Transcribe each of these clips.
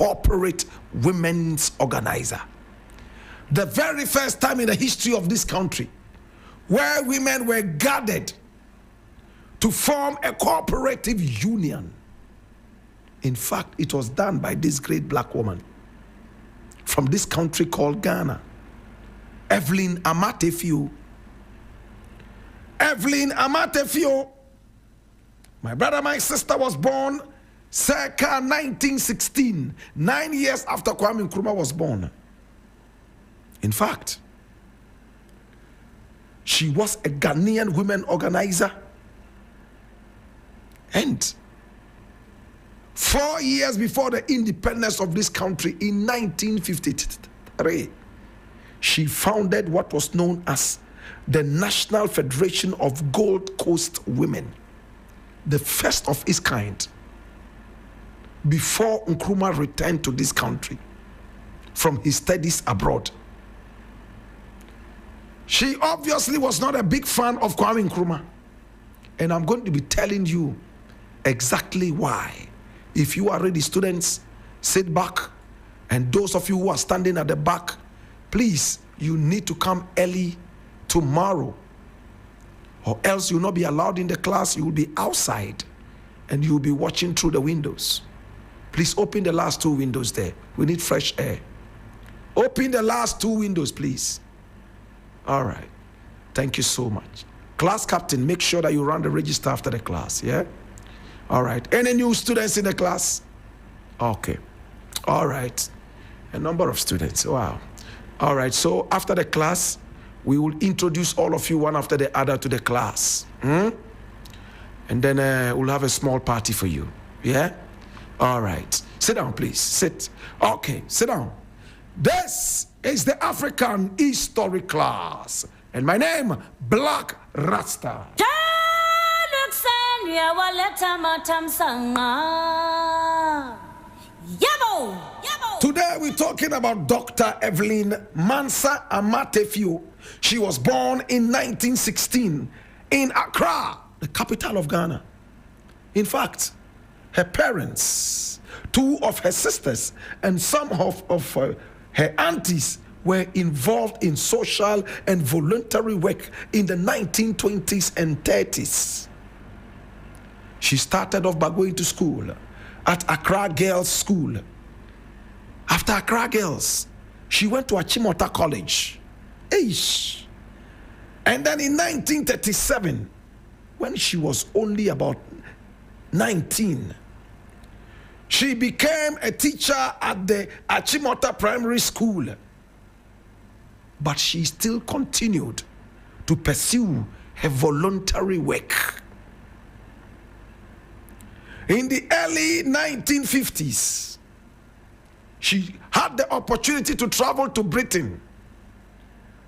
corporate women's organizer. The very first time in the history of this country where women were gathered to form a cooperative union. In fact, it was done by this great black woman from this country called Ghana, Evelyn Amatefio. Evelyn Amatefio, my brother, my sister, was born circa 1916, 9 years after Kwame Nkrumah was born. In fact, she was a Ghanaian women organizer, and 4 years before the independence of this country in 1953, she founded what was known as the National Federation of Gold Coast Women, the first of its kind, before Nkrumah returned to this country from his studies abroad. She obviously was not a big fan of Kwame Nkrumah, and I'm going to be telling you exactly why. If you are ready, students, sit back, and those of you who are standing at the back, please, you need to come early tomorrow, or else you'll not be allowed in the class. You will be outside and you'll be watching through the windows. Please open the last two windows there. We need fresh air. Open the last two windows, please. All right. Thank you so much. Class captain, make sure that you run the register after the class, yeah? All right. Any new students in the class? Okay. All right. A number of students. Wow. All right. So after the class, we will introduce all of you one after the other to the class. And then we'll have a small party for you. Yeah? All right. Sit down, please. Sit. Okay. Sit down. This is the African History class. And my name, Black Rasta. Today we're talking about Dr. Evelyn Mansa Amatefio. She was born in 1916 in Accra, the capital of Ghana. In fact, her parents, two of her sisters, and some of her aunties were involved in social and voluntary work in the 1920s and 30s. She started off by going to school at Accra Girls' School. After Accra Girls, she went to Achimota College. Eish. And then in 1937, when she was only about 19, she became a teacher at the Achimota Primary School. But she still continued to pursue her voluntary work. In the early 1950s, she had the opportunity to travel to Britain.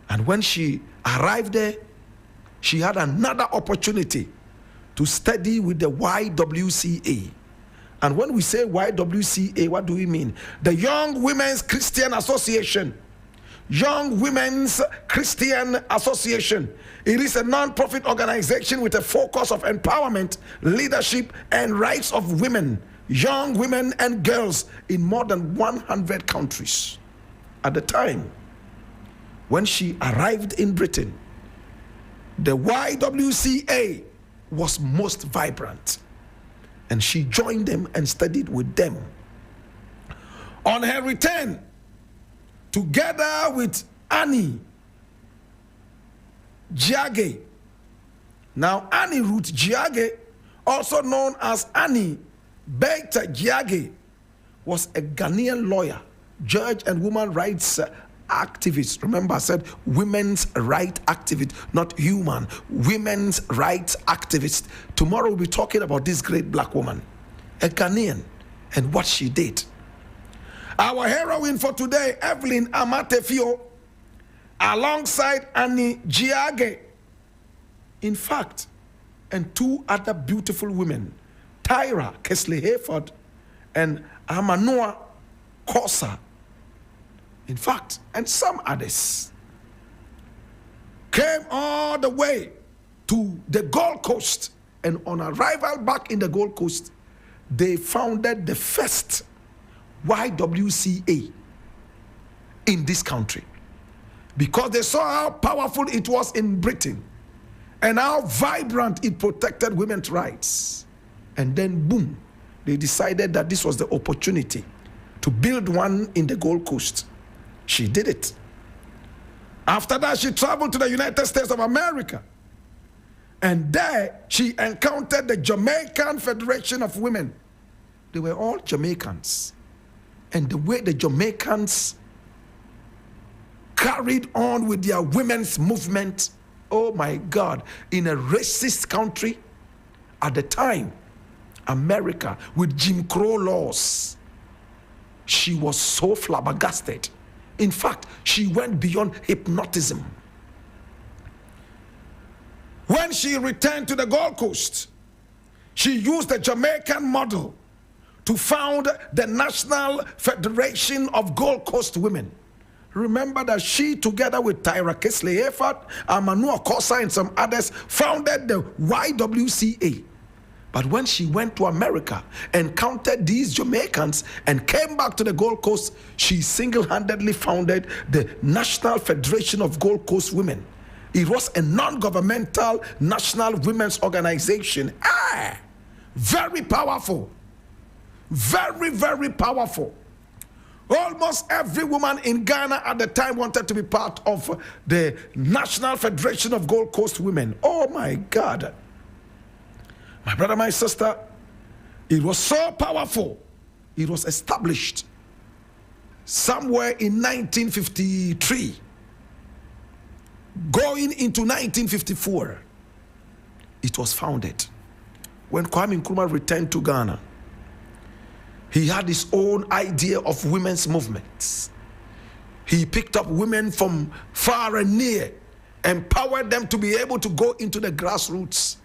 And when she arrived there, she had another opportunity to study with the YWCA. And when we say YWCA, what do we mean? The Young Women's Christian Association. Young Women's Christian Association. It is a non-profit organization with a focus of empowerment, leadership, and rights of women, young women and girls in more than 100 countries. At the time when she arrived in Britain, the YWCA was most vibrant, and she joined them and studied with them. On her return, together with Annie Giage. Now, Annie Ruth Giage, also known as Annie Beta Giage, was a Ghanaian lawyer, judge, and woman rights activist. Remember, I said women's rights activist, not human. Women's rights activist. Tomorrow we'll be talking about this great black woman, a Ghanaian, and what she did. Our heroine for today, Evelyn Amatefio, alongside Annie Giage. In fact, and two other beautiful women, Tyra Kesley Hayford and Amanoa Kosa. In fact, and some others came all the way to the Gold Coast, and on arrival back in the Gold Coast, they founded the first YWCA in this country, because they saw how powerful it was in Britain and how vibrant it protected women's rights. And then boom, they decided that this was the opportunity to build one in the Gold Coast. She did it. After that, she traveled to the United States of America, and there she encountered the Jamaican Federation of Women. They were all Jamaicans, and the way the Jamaicans carried on with their women's movement, oh my God, in a racist country at the time, America, with Jim Crow laws, she was so flabbergasted. In fact, she went beyond hypnotism. When she returned to the Gold Coast, she used the Jamaican model to found the National Federation of Gold Coast Women. Remember that she, together with Tyra Kisley Hayford, Manu Akosa, and some others, founded the YWCA. But when she went to America, encountered these Jamaicans, and came back to the Gold Coast, she single-handedly founded the National Federation of Gold Coast Women. It was a non-governmental national women's organization. Very powerful. Very, very powerful. Almost every woman in Ghana at the time wanted to be part of the National Federation of Gold Coast Women. Oh my God. My brother, my sister, it was so powerful. It was established somewhere in 1953, going into 1954. It was founded. When Kwame Nkrumah returned to Ghana, he had his own idea of women's movements. He picked up women from far and near, empowered them to be able to go into the grassroots,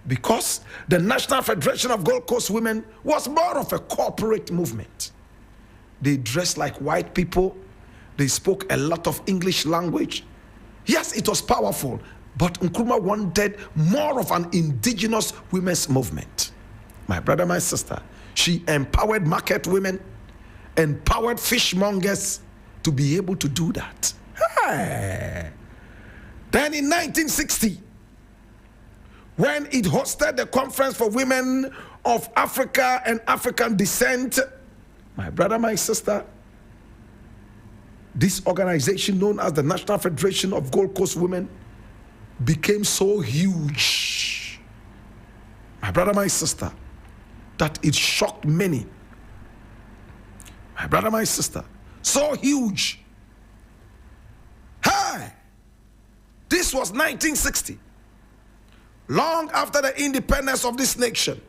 because the National Federation of Gold Coast Women was more of a corporate movement. They dressed like white people. They spoke a lot of English language. Yes, it was powerful, but Nkrumah wanted more of an indigenous women's movement. My brother, my sister, she empowered market women, empowered fishmongers to be able to do that. Then in 1960, when it hosted the Conference for Women of Africa and African Descent, my brother, my sister, this organization known as the National Federation of Gold Coast Women became so huge, my brother, my sister, that it shocked many. My brother, my sister, so huge. This was 1960. Long after the independence of this nation,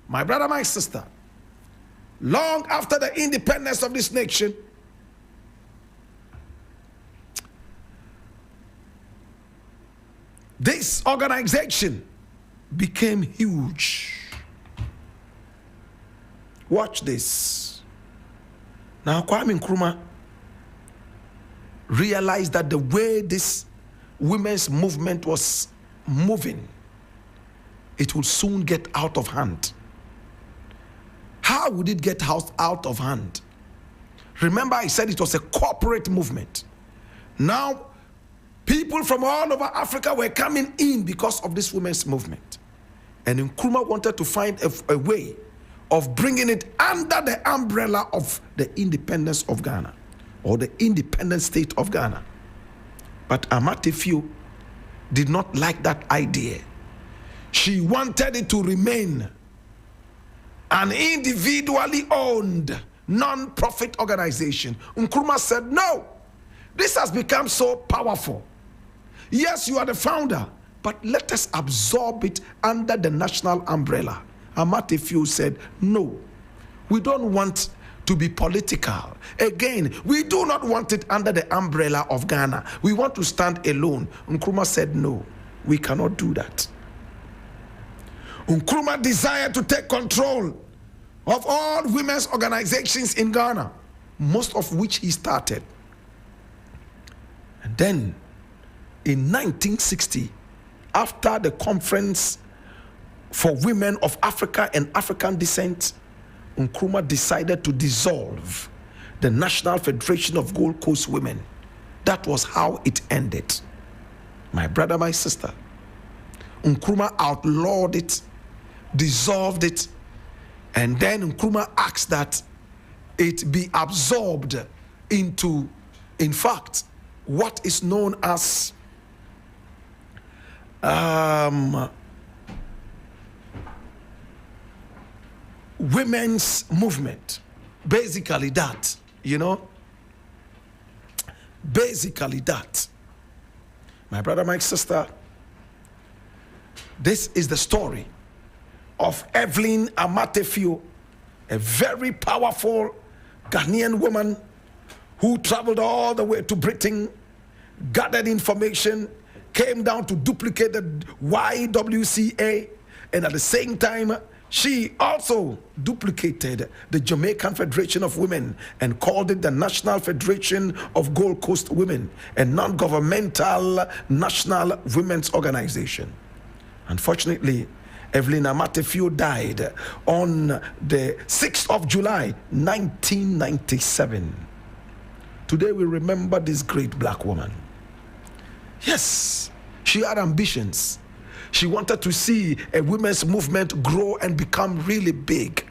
my brother, my sister, long after the independence of this nation, this organization became huge. Watch this. Now, Kwame Nkrumah realized that the way this women's movement was moving, it would soon get out of hand. How would it get out of hand? Remember, I said it was a corporate movement. Now, people from all over Africa were coming in because of this women's movement. And Nkrumah wanted to find a way of bringing it under the umbrella of the independence of Ghana, or the independent state of Ghana. But Amatefio did not like that idea. She wanted it to remain an individually owned non-profit organization. Nkrumah said, no, this has become so powerful. Yes, you are the founder, but let us absorb it under the national umbrella. Amatefio said, no, we don't want to be political. Again, we do not want it under the umbrella of Ghana. We want to stand alone. Nkrumah said, no, we cannot do that. Nkrumah desired to take control of all women's organizations in Ghana, most of which he started. And then, in 1960, after the Conference for Women of Africa and African Descent, Nkrumah decided to dissolve the National Federation of Gold Coast Women. That was how it ended. My brother, my sister, Nkrumah outlawed it, dissolved it, and then Nkrumah asked that it be absorbed into, in fact, what is known as women's movement. Basically that, basically that. My brother, my sister, this is the story of Evelyn Amatefio, a very powerful Ghanaian woman who traveled all the way to Britain, gathered information, came down to duplicate the YWCA, and at the same time, she also duplicated the Jamaican Federation of Women and called it the National Federation of Gold Coast Women, a non-governmental national women's organization. Unfortunately, Evelyn Amatefio died on the 6th of July, 1997. Today we remember this great black woman. Yes, she had ambitions. She wanted to see a women's movement grow and become really big.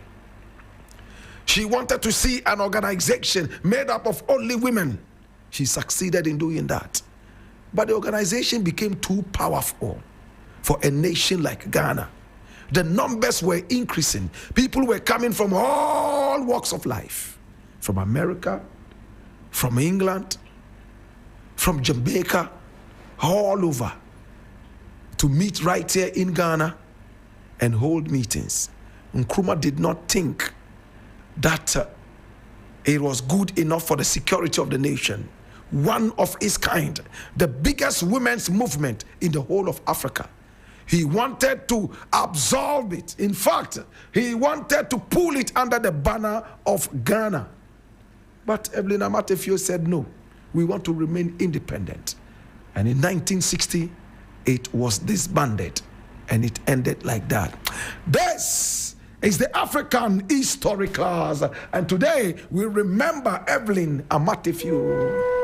She wanted to see an organization made up of only women. She succeeded in doing that. But the organization became too powerful for a nation like Ghana. The numbers were increasing. People were coming from all walks of life, from America, from England, from Jamaica, all over, to meet right here in Ghana and hold meetings. Nkrumah did not think that it was good enough for the security of the nation. One of its kind, the biggest women's movement in the whole of Africa. He wanted to absorb it. In fact, he wanted to pull it under the banner of Ghana. But Evelyn Amatefio said, no, we want to remain independent. And in 1960, it was disbanded, and it ended like that. This is the African History class, and today we remember Evelyn Amatefio.